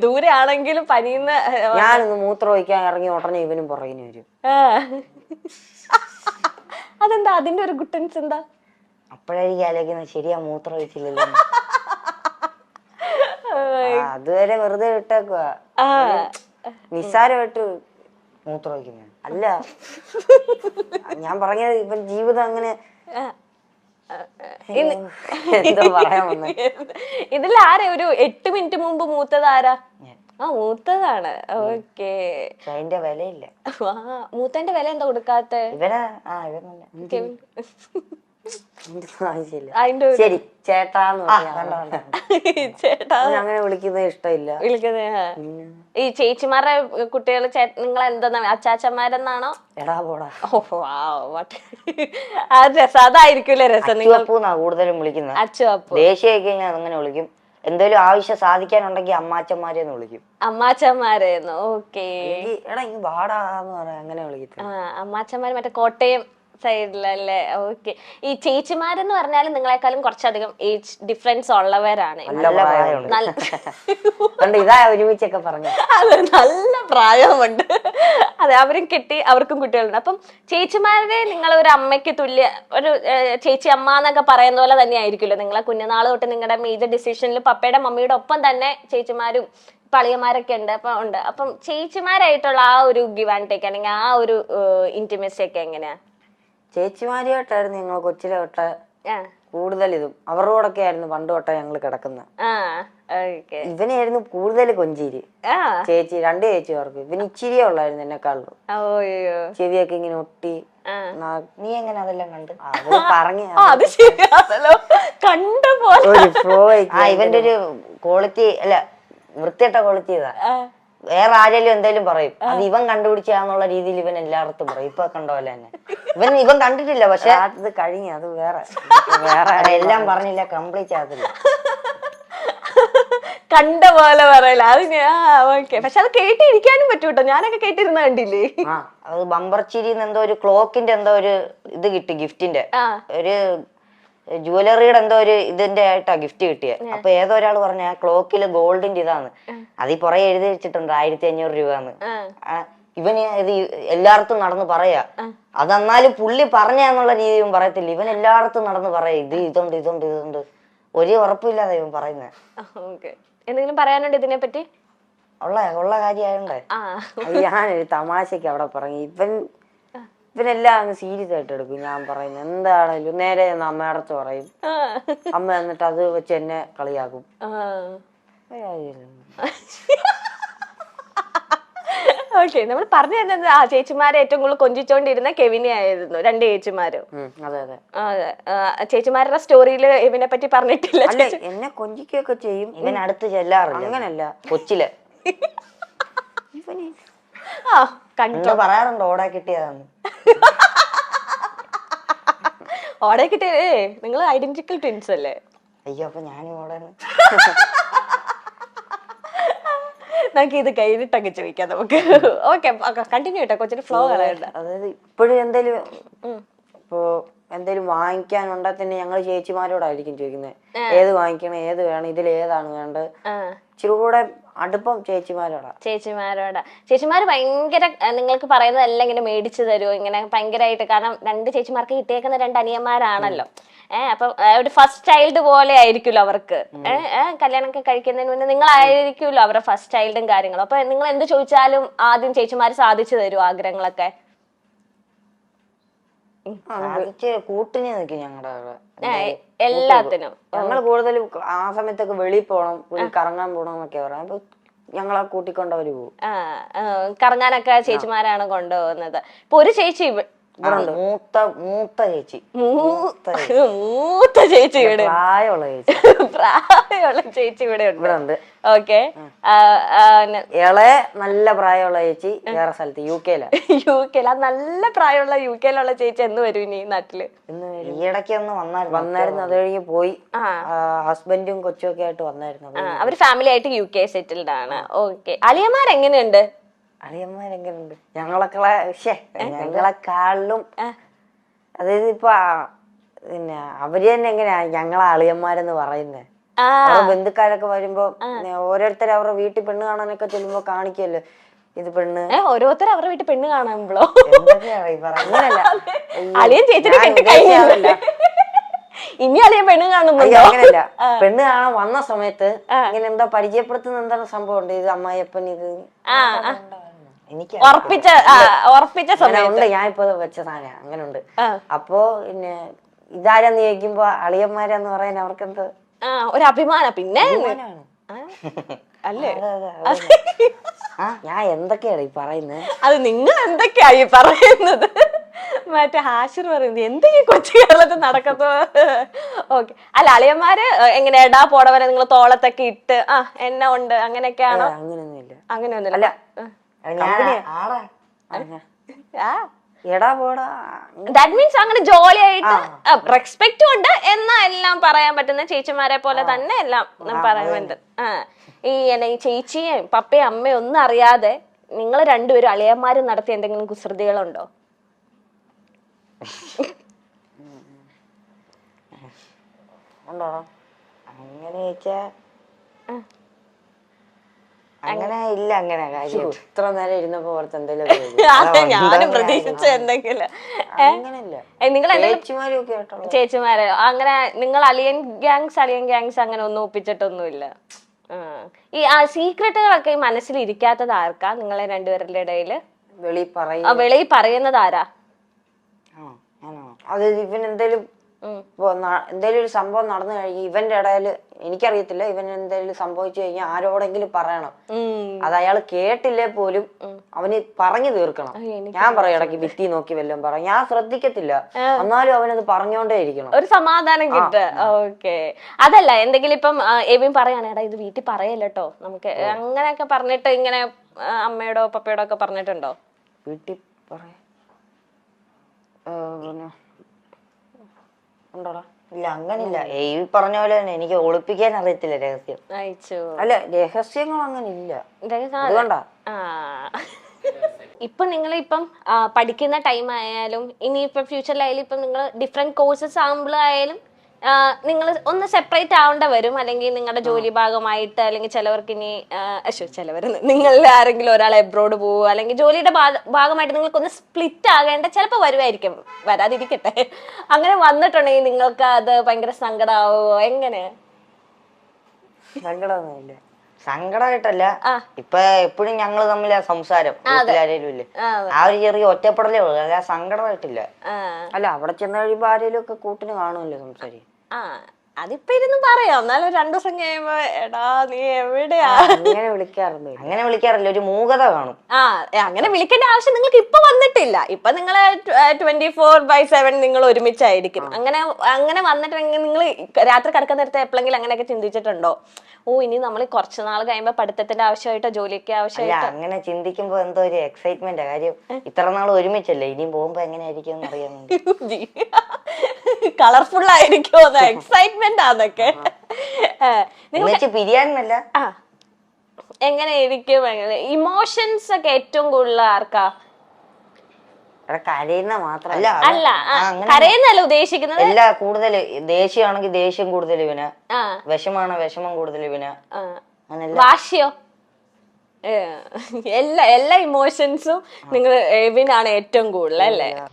ദൂരെ ആണെങ്കിലും പനിയുന്ന. ഞാനൊന്ന് മൂത്രം ഒഴിക്കാൻ ഇറങ്ങി ഉടനെ ഇവനും പുറകിന് വരും. അതെന്താ അതിന്റെ ഒരു ഗുട്ടൻസ് എന്താ? അപ്പോഴായിരിക്കും ആലോചിക്കുന്നത് ശരിയാ മൂത്രം ഒഴിച്ചില്ലല്ലോ. അതുവരെ വെറുതെ വിട്ടേക്കുക, നിസ്സാരമായിട്ട് മൂത്രം ഒഴിക്കുന്ന അല്ല. ഞാൻ പറഞ്ഞത് ഇവൻ ജീവിതം അങ്ങനെ എന്തോ പറയാൻ വന്നേ. ഇതിൽ ആരാ ഒരു 8 മിനിറ്റ് മുമ്പ് മൂത്തത് ആരാ? മൂത്തതാണ്. ഓക്കേ. അതിന്റെ വിലയില്ല. മൂത്തന്റെ വില എന്താ കൊടുക്കാത്ത? ഇവനാ ശരി ചേട്ടാന്ന് അങ്ങനെ വിളിക്കുന്നത് ഇഷ്ടമില്ല. ഈ ചേച്ചിമാരുടെ കുട്ടികൾ നിങ്ങൾ എന്താ അച്ചാച്ചന്മാരെന്നാണോ? എടാ പോടാ. രസം അതായിരിക്കൂലേ രസം. നിങ്ങൾ കൂടുതലും വിളിക്കുന്നത് അച്ചുവപ്പു. ദേശീയൊക്കെ ഞാൻ അങ്ങനെ വിളിക്കും. എന്തെങ്കിലും ആവശ്യം സാധിക്കാനുണ്ടെങ്കിൽ അമ്മാച്ചന്മാരെന്ന് വിളിക്കും. അമ്മാച്ചന്മാരെന്ന്. ഓക്കേ. എടാ ഈ വാടാന്ന് പറയാ അങ്ങനെ വിളിക്കും. അമ്മാച്ചന്മാര് മറ്റേ കോട്ടയം സൈഡിലല്ലേ? ഓക്കെ. ഈ ചേച്ചിമാരെന്ന് പറഞ്ഞാലും നിങ്ങളെക്കാളും കുറച്ചധികം ഏജ് ഡിഫറൻസ് ഉള്ളവരാണ്. ഇതാ ഒരുമിച്ചൊക്കെ പറഞ്ഞു. അതെ, നല്ല പ്രായമുണ്ട്. അതെ, അവരും കിട്ടി, അവർക്കും കുട്ടികളുണ്ട്. അപ്പം ചേച്ചിമാരെ നിങ്ങൾ ഒരു അമ്മയ്ക്ക് തുല്യ ഒരു ചേച്ചി അമ്മ എന്നൊക്കെ പറയുന്ന പോലെ തന്നെ ആയിരിക്കുമല്ലോ നിങ്ങളെ കുഞ്ഞുനാൾ തൊട്ട് നിങ്ങളുടെ മേജർ ഡിസിഷനിൽ പപ്പയുടെ മമ്മിയുടെ ഒപ്പം തന്നെ ചേച്ചിമാരും പളിയന്മാരൊക്കെ ഉണ്ട്. അപ്പം ചേച്ചിമാരായിട്ടുള്ള ആ ഒരു ഗിവ് ആൻഡ് ടേക്ക് അല്ലെങ്കിൽ ആ ഒരു ഇന്റിമസി ഒക്കെ എങ്ങനെയാ? ചേച്ചിമാരിയായിട്ടായിരുന്നു ഞങ്ങൾ കൊച്ചിലെ തൊട്ട് കൂടുതൽ ഇതും അവരുടെ കൂടെ ആയിരുന്നു പണ്ട് തൊട്ടേ ഞങ്ങൾ കിടക്കുന്നത്. ഇവനായിരുന്നു കൂടുതൽ കൊഞ്ചേരി. ചേച്ചി 2 ചേച്ചിമാർക്ക് ഇവന് ഇച്ചിരിയേ ഉള്ളായിരുന്നു എന്നെക്കാളും. ചെവിയൊക്കെ ഇങ്ങനെ ഒട്ടി. നീ എങ്ങനെ അതെല്ലാം കണ്ട് പറഞ്ഞു? ഇവന്റെ ഒരു ക്വാളിറ്റി അല്ല, വൃത്തിയിട്ട ക്വാളിറ്റി ഇതാ. വേറെ ആരെങ്കിലും എന്തായാലും പറയും അത് ഇവൻ കണ്ടുപിടിച്ചാന്നുള്ള രീതിയിൽ ഇവൻ എല്ലായിടത്തും പറയും. ഇപ്പൊ കണ്ടോ പോലെ തന്നെ ഇവൻ കണ്ടിട്ടില്ല, പക്ഷെ അത് കഴിഞ്ഞ അത് വേറെ എല്ലാം പറഞ്ഞില്ല, കംപ്ലീറ്റ് ആകത്തില്ല. കണ്ട പോലെ പറയല അത്. ഓക്കെ. പക്ഷെ അത് കേട്ടിരിക്കാനും പറ്റൂട്ടോ. ഞാനൊക്കെ കേട്ടിരുന്ന കണ്ടില്ലേ? അത് ബമ്പർ ചിരിന്ന് എന്തോ ഒരു ക്ലോക്കിന്റെ എന്തോ ഒരു ഇത് കിട്ടി, ഗിഫ്റ്റിന്റെ ഒരു ജുവലറിയുടെ എന്തോ ഒരു ഇതിന്റെ ആയിട്ടാ ഗിഫ്റ്റ് കിട്ടിയത്. അപ്പൊ ഏതോ ഒരാൾ പറഞ്ഞ ആ ക്ലോക്കില് ഗോൾഡിന്റെ ഇതാണ്, അതിൽ പുറകെ എഴുതി വെച്ചിട്ടുണ്ട് 1500 രൂപന്ന്. ഇവന് ഇത് എല്ലായിടത്തും നടന്ന് പറയാ. അതെന്നാലും പുള്ളി പറഞ്ഞെന്നുള്ള രീതിയും പറയത്തില്ല, ഇവൻ എല്ലായിടത്തും നടന്ന് പറയാ ഇത് ഇതുണ്ട് ഒരു ഉറപ്പില്ലാതെ ഇവൻ പറയുന്നത്. എന്തെങ്കിലും പറയാനുണ്ട് ഇതിനെ പറ്റി? ഉള്ള കാര്യമായോണ്ടേ ഞാനൊരു തമാശക്ക് അവിടെ പറഞ്ഞു. ഇവനെല്ലാം അങ്ങ് സീരിയസ് ആയിട്ട് എടുക്കും. ഞാൻ പറയുന്നത് എന്താണേലും നേരെ അമ്മയടത്ത് പറയും. അമ്മ എന്നിട്ട് അത് വെച്ച് എന്നെ കളിയാക്കും. ഓക്കെ. നമ്മൾ പറഞ്ഞു തരുന്നത് ചേച്ചിമാരെ ഏറ്റവും കൂടുതൽ കൊഞ്ചിച്ചോണ്ടിരുന്ന കെവിനെ ആയിരുന്നു. 2 ചേച്ചിമാരും. അതെ അതെ. ചേച്ചിമാരുടെ സ്റ്റോറിയില് ഇവനെ പറ്റി പറഞ്ഞിട്ടില്ല. എന്നെ കൊഞ്ചിക്കൊക്കെ ചെയ്യും. ഇവൻ അടുത്ത് ചെല്ലാറില്ല. അങ്ങനല്ല, കൊച്ചില് പറയാറുണ്ട് ഓടെ കിട്ടിയതാണ്. ഓടെ കിട്ടിയേ നിങ്ങൾ ഐഡന്റിക്കൽ ട്വിൻസ് അല്ലേ? അയ്യോ, അപ്പൊ ഞാനും ഓടെ. നമുക്ക് ഇത് കഴിഞ്ഞിട്ടൊക്കെ ചോദിക്കാം നമുക്ക്. ഓക്കെ, കണ്ടിന്യൂ ചെയ്യട്ടെ, കൊച്ചിന് ഫ്ലോ കളയണ്ട. അതായത് ഇപ്പോഴും എന്തേലും വാങ്ങിക്കാനുണ്ടെ തന്നെ ഞങ്ങൾ ചേച്ചിമാരോടായിരിക്കും ചോദിക്കുന്നത് ഏത് വാങ്ങിക്കണം, ഏത് വേണം, ഇതിൽ ഏതാണ് വേണ്ടത്. ഇച്ചിരി കൂടെ അടുപ്പം ചേച്ചിമാരോടാ. ചേച്ചിമാര് ഭയങ്കര നിങ്ങൾക്ക് പറയുന്നതെല്ലാം ഇങ്ങനെ മേടിച്ചു തരുമോ ഇങ്ങനെ ഭയങ്കരമായിട്ട്? കാരണം 2 ചേച്ചിമാർക്ക് കിട്ടിയേക്കുന്ന 2 അനിയന്മാരാണല്ലോ. അപ്പൊ ഒരു ഫസ്റ്റ് ചൈൽഡ് പോലെ ആയിരിക്കുമല്ലോ അവർക്ക്. കല്യാണമൊക്കെ കഴിക്കുന്നതിന് മുന്നേ നിങ്ങളായിരിക്കുമല്ലോ അവരുടെ ഫസ്റ്റ് ചൈൽഡും കാര്യങ്ങളും. അപ്പൊ നിങ്ങൾ എന്ത് ചോദിച്ചാലും ആദ്യം ചേച്ചിമാര് സാധിച്ചു തരും ആഗ്രഹങ്ങളൊക്കെ? കൂട്ടിന് നിൽക്കും ഞങ്ങളുടെ എല്ലാത്തിനും. ഞങ്ങൾ കൂടുതലും ആ സമയത്തൊക്കെ വെളിയിൽ പോണം, കറങ്ങാൻ പോണം എന്നൊക്കെ പറയാം. അപ്പൊ ഞങ്ങളെ കൂട്ടിക്കൊണ്ടവര് പോകും. കറങ്ങാനൊക്കെ ചേച്ചിമാരാണ് കൊണ്ടുപോകുന്നത്. ഇപ്പൊ ഒരു ചേച്ചി മൂത്ത ചേച്ചി ഇവിടെ പ്രായമുള്ള ചേച്ചി ഇവിടെ ഉണ്ട്. ഓക്കെ. ഇളയ നല്ല പ്രായമുള്ള ചേച്ചി വേറെ സ്ഥലത്ത് യു കെയിലാ. നല്ല പ്രായമുള്ള യുകെയിലുള്ള ചേച്ചി എന്ന് വരും ഇനി നാട്ടില്? ഈയിടയ്ക്ക് ഒന്ന് വന്നായിരുന്നു. അത് കഴിഞ്ഞ് പോയി. ഹസ്ബൻഡും കൊച്ചും ഒക്കെ ആയിട്ട് വന്നായിരുന്നു. അവര് ഫാമിലി ആയിട്ട് UK സെറ്റിൽഡ് ആണ്. ഓക്കെ. അളിയന്മാരെങ്ങനെയുണ്ട്? അളിയന്മാരെങ്ങനെയുണ്ട്? ഞങ്ങളെക്കാളിലും അതായത് ഇപ്പൊ പിന്നെ അവര് തന്നെ എങ്ങനെയാ ഞങ്ങളെ അളിയന്മാരെന്ന് പറയുന്നത്? അവരുടെ ബന്ധുക്കാരൊക്കെ വരുമ്പോ ഓരോരുത്തർ അവരുടെ വീട്ടിൽ പെണ്ണ് കാണാനൊക്കെ ചെല്ലുമ്പോ കാണിക്കല്ലോ ഇത് പെണ്ണ്. ഓരോരുത്തർ അവരുടെ വീട്ടിൽ പെണ്ണ് കാണുമ്പോ എന്തൊക്കെയാണ് ഈ പറയുന്നത്? അങ്ങനല്ല, അളിയൻ ചേച്ചിനെ കെട്ടി കഴിഞ്ഞില്ല, ഇനി അളിയൻ പെണ്ണ് കാണുമ്പോ അങ്ങനല്ല. പെണ്ണ് കാണാൻ വന്ന സമയത്ത് ഇങ്ങനെ എന്താ പരിചയപ്പെടുത്തുന്ന എന്താണ് സംഭവം ഉണ്ട്, ഇത് അമ്മായിയപ്പൻ ഇത് എനിക്ക് ഉറപ്പിച്ച സമയമുണ്ട്. ഞാൻ ഇപ്പൊ വെച്ച സാധനം അങ്ങനെ ഉണ്ട്. അപ്പൊ പിന്നെ ഇതാരെന്ന് ചോദിക്കുമ്പോ അളിയന്മാരെന്ന് പറയാൻ അവർക്കെന്ത് ഒരു അഭിമാനം. പിന്നെ അല്ലേ ഞാൻ എന്തൊക്കെയാണ് ഈ പറയുന്നത്? അത് നിങ്ങൾ എന്തൊക്കെയാ ഈ പറയുന്നത്? മറ്റേ ഹാഷിർ പറയുന്നത് എന്തൊക്കെ കൊച്ചു കേരളത്തിൽ നടക്കത്തോ. ഓക്കെ. അല്ല അളിയന്മാര് എങ്ങനെ എടാ പോടവരെ നിങ്ങൾ തോളത്തൊക്കെ ഇട്ട് എന്നെ ഉണ്ട് അങ്ങനെയൊക്കെയാണോ? അങ്ങനെയൊന്നുമില്ല. ദാറ്റ് മീൻസ് അങ്ങനെ ജോലിയായിട്ട് റെസ്പെക്റ്റും ഉണ്ട് എന്നാ എല്ലാം പറയാൻ പറ്റുന്ന ചേച്ചിമാരെ പോലെ തന്നെ എല്ലാം പറയുന്നുണ്ട്. ഈ ചേച്ചിയും പപ്പയും അമ്മയും ഒന്നും അറിയാതെ നിങ്ങൾ രണ്ടുപേരും അളിയന്മാരും നടത്തിയ എന്തെങ്കിലും കുസൃതികളുണ്ടോ? അങ്ങനെ ചോദിച്ചാ അങ്ങനെ ഇല്ല. അങ്ങനെ കാര്യം ഇത്ര നേരം ഇരുന്നപ്പോ ഓർത്ത് എന്തെങ്കിലും ഞാനും പ്രതീക്ഷിച്ച എന്തെങ്കിലും ചേച്ചിമാരെ അങ്ങനെ നിങ്ങൾ അളിയൻ ഗ്യാങ്സ് അങ്ങനെ ഒന്നും ഒപ്പിച്ചിട്ടൊന്നുമില്ല. ഈ സീക്രട്ടുകളൊക്കെ ഈ മനസ്സിൽ ഇരിക്കാത്തത് ആർക്കാ നിങ്ങളെ രണ്ടുപേരുടെ ഇടയില്? വെളിയിൽ പറയുന്നത് ആരാ? അത് ഇവൻ എന്തേലും എന്തേലും ഒരു സംഭവം നടന്നു കഴിഞ്ഞ് ഇവന്റെ ഇടയില് എനിക്കറിയത്തില്ല, ഇവൻ എന്തെങ്കിലും സംഭവിച്ചു കഴിഞ്ഞാൽ ആരോടെങ്കിലും പറയണം. അത് അയാൾ കേട്ടില്ലേ പോലും അവന് പറഞ്ഞു തീർക്കണം. ഞാൻ പറയും ഇടയ്ക്ക് ഭിത്തി നോക്കി വല്ലതും പറയും, ഞാൻ ശ്രദ്ധിക്കത്തില്ല, എന്നാലും അവനത് പറഞ്ഞോണ്ടേ ഇരിക്കണം, ഒരു സമാധാനം കിട്ടുക. ഓക്കെ. അതല്ല എന്തെങ്കിലും ഇപ്പം എവിൻ പറയാണ് എടാ ഇത് വീട്ടിൽ പറയല്ലോ നമുക്ക് അങ്ങനെയൊക്കെ പറഞ്ഞിട്ട് ഇങ്ങനെ അമ്മയോടോ പപ്പയോടോ ഒക്കെ പറഞ്ഞിട്ടുണ്ടോ? വീട്ടിൽ പറയാ ഇല്ല, അങ്ങനില്ല. ഈ പറഞ്ഞ പോലെ തന്നെ എനിക്ക് ഒളിപ്പിക്കാൻ അറിയത്തില്ല രഹസ്യം. അല്ല രഹസ്യങ്ങൾ അങ്ങനെ ഇല്ല. അതുകൊണ്ടാ ഇപ്പൊ നിങ്ങളിപ്പം പഠിക്കുന്ന ടൈം ആയാലും ഇനിയിപ്പൊ ഫ്യൂച്ചറിലായാലും ഇപ്പം നിങ്ങൾ ഡിഫറെന്റ് കോഴ്സസ് ആകുമ്പോഴായാലും നിങ്ങൾ ഒന്ന് സെപ്പറേറ്റ് ആവേണ്ട വരും, അല്ലെങ്കിൽ നിങ്ങളുടെ ജോലി ഭാഗമായിട്ട്, അല്ലെങ്കിൽ ചിലവർക്ക് ഇനി നിങ്ങളിൽ ആരെങ്കിലും ഒരാൾ എബ്രോഡ് പോവുക, അല്ലെങ്കിൽ ജോലിയുടെ ഭാഗമായിട്ട് നിങ്ങൾക്കൊന്ന് സ്പ്ലിറ്റ് ആകേണ്ട ചിലപ്പോൾ വരുമായിരിക്കും, വരാതിരിക്കട്ടെ. അങ്ങനെ വന്നിട്ടുണ്ടെങ്കിൽ നിങ്ങൾക്ക് അത് ഭയങ്കര സങ്കടമാവോ? എങ്ങനെ? സങ്കടമൊന്നുമില്ല. സങ്കടമായിട്ടല്ല, ഇപ്പൊ എപ്പോഴും ഞങ്ങള് തമ്മിലാ സംസാരം, ആരേലും ഇല്ലേ, ആ ഒരു ചെറിയ ഒറ്റപ്പെടലേ ഉള്ളു, അല്ല സങ്കടമായിട്ടില്ല. അല്ല അവിടെ ചെന്ന് കഴിയുമ്പോ ആരേലും ഒക്കെ കൂട്ടിന് കാണുമല്ലോ സംസാരിക്കും. അതിപ്പോ ഇരുന്ന് പറയാം, എന്നാലും 2 ദിവസം കഴിയുമ്പോ എടാ നീ എവിടെയാ അങ്ങനെ വിളിക്കാറില്ല, ഒരു മൂകത കാണും. അങ്ങനെ വിളിക്കേണ്ട ആവശ്യം നിങ്ങൾക്ക് ഇപ്പൊ വന്നിട്ടില്ല. ഇപ്പൊ നിങ്ങള് 24/7 നിങ്ങൾ ഒരുമിച്ചായിരിക്കും. അങ്ങനെ വന്നിട്ടുണ്ടെങ്കിൽ നിങ്ങൾ രാത്രി കിടക്കുന്ന നേരത്തെ എപ്പോഴെങ്കിലും അങ്ങനെയൊക്കെ ചിന്തിച്ചിട്ടുണ്ടോ? ഇനി നമ്മൾ കുറച്ചു നാൾ കഴിയുമ്പോ പഠിത്തത്തിന്റെ ആവശ്യമായിട്ടോ ജോലിയൊക്കെ ആവശ്യമായിട്ടോ? അങ്ങനെ ചിന്തിക്കുമ്പോ എന്തോ ഒരു എക്സൈറ്റ്മെന്റ് കാര്യം, ഇത്ര നാൾ ഒരുമിച്ചല്ലേ, ഇനിയും പോകുമ്പോ എങ്ങനെയായിരിക്കും അറിയാൻ കളർഫുൾ ആയിരിക്കും, എക്സൈറ്റ്മെന്റ് ആന്നൊക്കെ. പിരിയാനല്ല, എങ്ങനെ ഇരിക്കും? ഇമോഷൻസ് ഒക്കെ ഏറ്റവും കൂടുതൽ ആർക്കാ? കരയുന്ന മാത്രല്ല, അല്ല കരയുന്നല്ല ഉദ്ദേശിക്കുന്നത്. എല്ലാ കൂടുതൽ ദേഷ്യമാണെങ്കിൽ ദേഷ്യം കൂടുതൽ ഇവന്, വിഷമാണ് വിഷമം കൂടുതൽ ഇവന്, വാശിയോ? എല്ലാ ഇമോഷൻസും നിങ്ങൾ എവിനാണ് ഏറ്റവും കൂടുതൽ അല്ലേ?